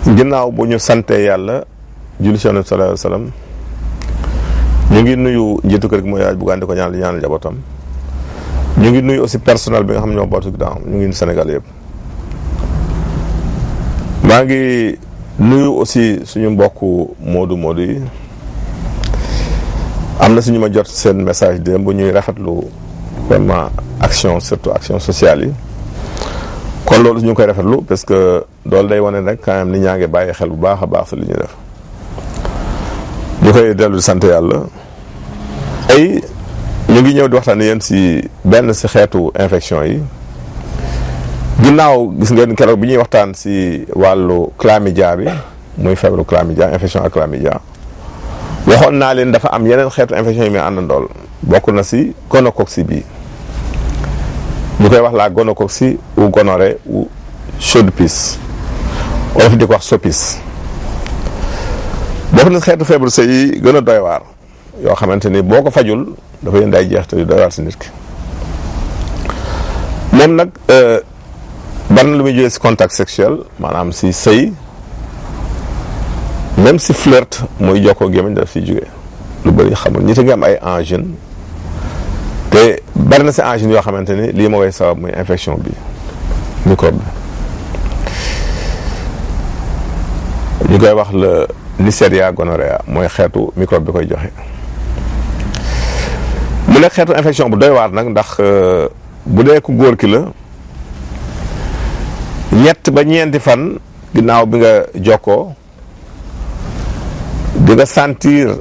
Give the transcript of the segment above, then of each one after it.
ginnaaw bu ñu sante yàlla julli ci Yonent sallallahu alayhi wasallam ñu ngi nuyu njiitu kër gi mooy yaay Bougane di ko ñaanal njabootam. ñu ngi nuyu aussi personnel bi nga xam ne ñoo bootu ginnaaw ñu ngi Sénégal yëpp. maa ngi nuyu aussi suñu mbokku Modou yi am na suñu ma jot seen message démb bu ñuy rafetlu vraiment surtout action sociale yi. kon loolu ñu ngi koy rafetlu parce que loolu day wane rek quand même nit ñaa ngi bàyyi xel bu baax a baax si li ñuy def ñu koy dellu di sant yàlla ay ñu ngi ñëw di waxtaan yéen si benn si xeetu infection yi ginnaaw gis ngeen keroog bi ñuy waxtaan si wàllu chlamydia bi muy feebaru chlamydia infection ak chlamydia waxoon naa leen dafa am yeneen xeetu infection yi muy àndandool bokk na si gonocoque bi ñu koy wax la gonocoque ou gonorrhée ou chaude-pisse olof di ko wax soppis bokk na xeetu feebaru sëy yi gën a doy waar yoo xamante ni boo ko fajul dafa indi ay jeexital yu doy waar si nit ki moom nag bari na lu muy jógee si contact sexuel maanaam si sëy même si flirt muy jokkoo gémmiñ daf siy jógee lu bëri xamul ñi te nga am ay angine te bari na si angine yoo xamante ni lii ma koy sabab muy infection bi microbe bi ñu koy wax le Neisseria gonorrhea mooy xeetu microbe bi koy joxe mu nekk xeetu infection bu doy waar nag ndax bu dee ku góor ki la 3 ba 4 fan ginnaaw bi nga jokkoo di nga sentir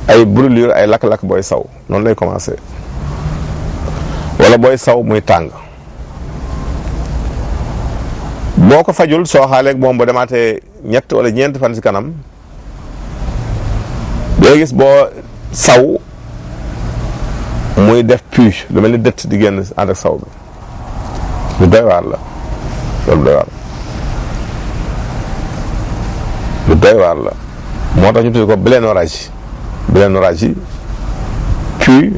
ay brûlure ay lakk-lakk booy saw noonu lay commencé wala booy saw muy tàng boo ko fajul soo xaaleeg moom ba demaatee 3 wala 4 fan si kanam doo gis boo saw muy def puce lu mel ni dëtt di génn ànd ak saw bi lu doy waar la loolu doy waar lu doy waar la moo tax ñu tudd ko blénorragie puce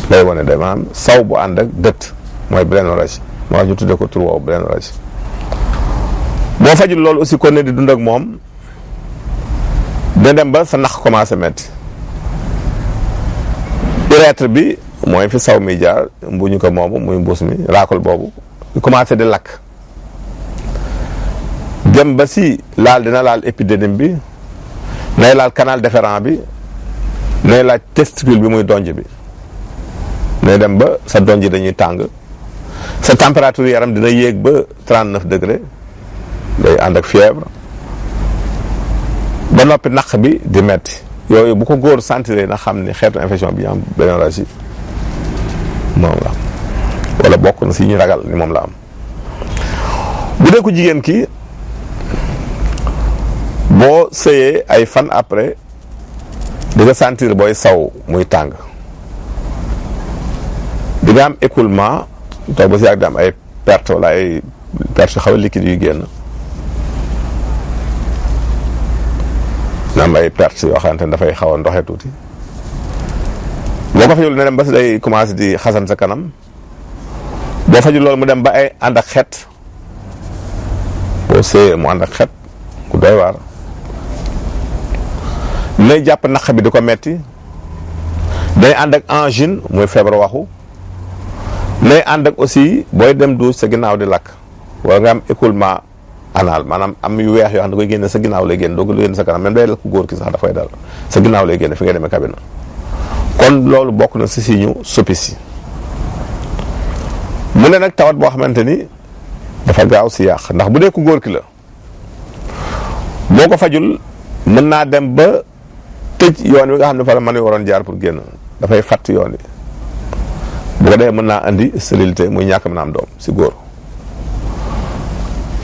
lay wane de maanaam saw bu ànd ak dëtt mooy blénorragie moo tax ñu tuddee ko tur woowu blénorragie boo fajul loolu aussi kon ne di dund ak moom dina dem ba sa nax commencé metti urètre bi mooy fi saw mi jaar mbuñu ko moomu muy mbuus mi raakol boobu commencé di lakk dem ba si dina laal épididyme bi nay laal canal déférent bi nay laal testicule bi muy donj bi nay dem ba sa donj dañuy tàng sa température yaram dina yéeg ba 39 degré day ànd ak fièvre ba noppi naq bi di metti yooyu bu ko góor sentiré na xam ni xeetu infection bi ñu am blénorragie moom la wala bokk na si ñu ragal ni moom la am bu dee ko jigéen ki boo sëyee ay fan après di nga sentir booy saw muy tàng di nga am écoulement toog ba si yàgg di am ay perte wala ay perte xaw a liquide yu génn na am ay perte yoo xamante ne dafay xaw a ndoxe tuuti boo ko fajul ne dem ba si day commencé di xasan sa kanam boo fajul loolu mu dem ba ay ànd ak xet boo sëyee mu ànd ak xet ku doy waar nay jàpp naq bi di ko metti day ànd ak angine muy feebar waxu nay ànd ak aussi booy dem douche sa ginnaaw di lakk wala nga am écoulement anal maanaam am yu weex yoo xam ne da koy génne sa ginnaaw lay génn doo ko génne sa kanam même day lakk góor ki sax dafay dal sa ginnaaw lay génne fi ngay demee cabine kon loolu bokk na si signe soppis yi mu ne nag tawat boo xamante ni dafa gaaw si yàq ndax bu dee ku góor ki la boo ko fajul mën naa dem ba tëj yoon wi nga xam ne fa la mën waroon jaar pour génn dafay fatt yoon wi bu ko defee mën naa andi stérilité muy ñàkk mën a am doom si góor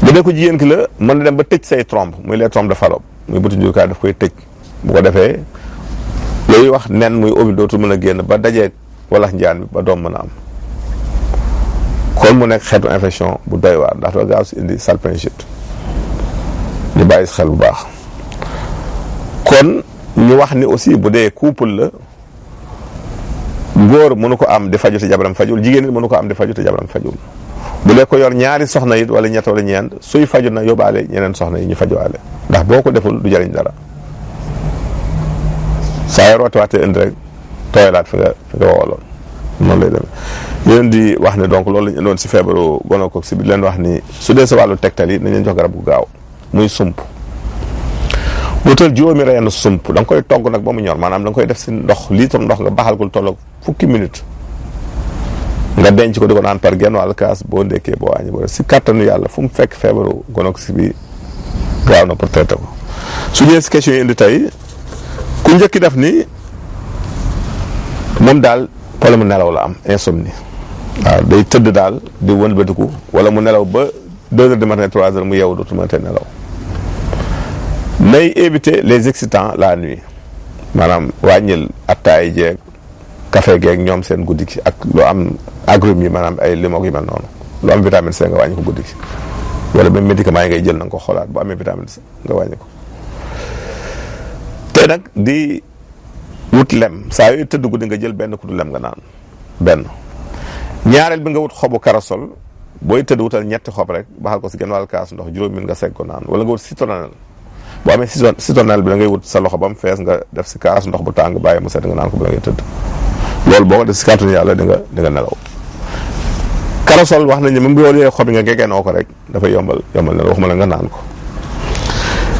bu dee ko jigéen ki la mën na dem ba tëj say trompe muy les trompes de Fallope muy bëtu njurukaay daf koy tëj bu ko defee looy wax nen muy ovule dootul mën a génn ba dajee walax njaan bi ba doom mën a am kon mu nekk xeetu infection bu doy waar ndax dafa gaaw si indi salpingite ñu bàyyi si xel bu baax kon ñu wax ni aussi bu dee couple la góor mënu ko am di faju te jabaram fajul jigéen nit mënu ko am di faju te jabaram fajul bu dee ko yor ñaari soxna it wala ñett wala ñeent suy faju na yóbbaale ñeneen soxna yi ñu fajuwaale ndax boo ko deful du jëriñ dara saa yor waatee indi rek tooyalaat fi nga wowaloon noonu lay demee. yéen di wax ne donc loolu la ñu indoon si feebaru gonocoque bi leen wax ni su dee sa wàllu tegtal yi nañ leen jox garab gu gaaw muy sump. wutal juróomi reenu sump da nga koy togg nag ba mu ñor maanaam da nga koy def si ndox litre ndox nga baxal ko lu tolloog fukki minute nga denc ko di ko naan par genn wàll kaas boo ndekkee boo wàññi boo si kattanu yàlla fu mu fekk feebaru gonocoque bi gaaw na pour traiter ko. su ñëwee si question yi indi tey ku njëkki def ni moom daal problème nelaw la am insomnie waaw day tëdd daal di wëlbatiku wala mu nelaw ba 2 heures du matin 3 heures mu yeewu dootul mënatee nelaw. nay éviter les excitants la nuit maanaam wàññil attaay jeeg café geeg ñoom seen guddi gi ak lu am agrumes yi maanaam ay limog yu mel noonu lu am vitamine C nga wàññi ko guddi gi wala même médicament yi ngay jël na nga ko xoolaat bu amee vitamine C nga wàññi ko. te nag di wut lem saa yooyu tëdd guddi nga jël benn kudu lem nga naan benn. ñaareel bi nga wut xobu karasol booy tëdd wutal ñetti xob rek baxal ko si genn wàll kaas ndox juróomi min nga segg ko naan wala nga wut citronnelle boo amee citronnelle bi da ngay wut sa loxo ba mu fees nga def si kaas ndox bu tàng bàyyi mu set nga naan ko bala ngay tëdd loolu boo ko def si kàttanu yàlla di nga nelaw. karasol wax nañ ne même bu yoolee xob yi nga gegeenoo ko rek dafay yombal nelaw waxuma la nga naan ko.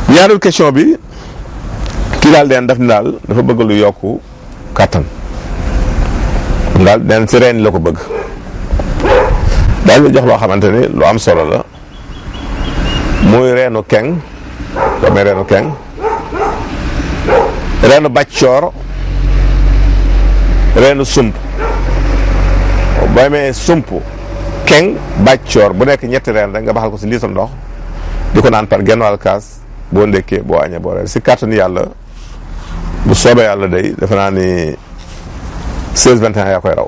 ñaareel question bi kii daal deen daf ni daal dafa bëgg lu yokku kàttan daal den si reen la ko bëgg daal la jox loo xamante ni lu am solo la muy reenu keng doomee reenu keng reenu bàccoor reenu sump boo amee sump keng bàccoor bu nekk ñetti reen rek nga baxal ko si litre ndox di ko naan par genn wàll kaas boo ndekkee boo añee boo reer si kàttanu yàlla bu soobee yàlla day defe naa ni 16-21 yaa koy raw.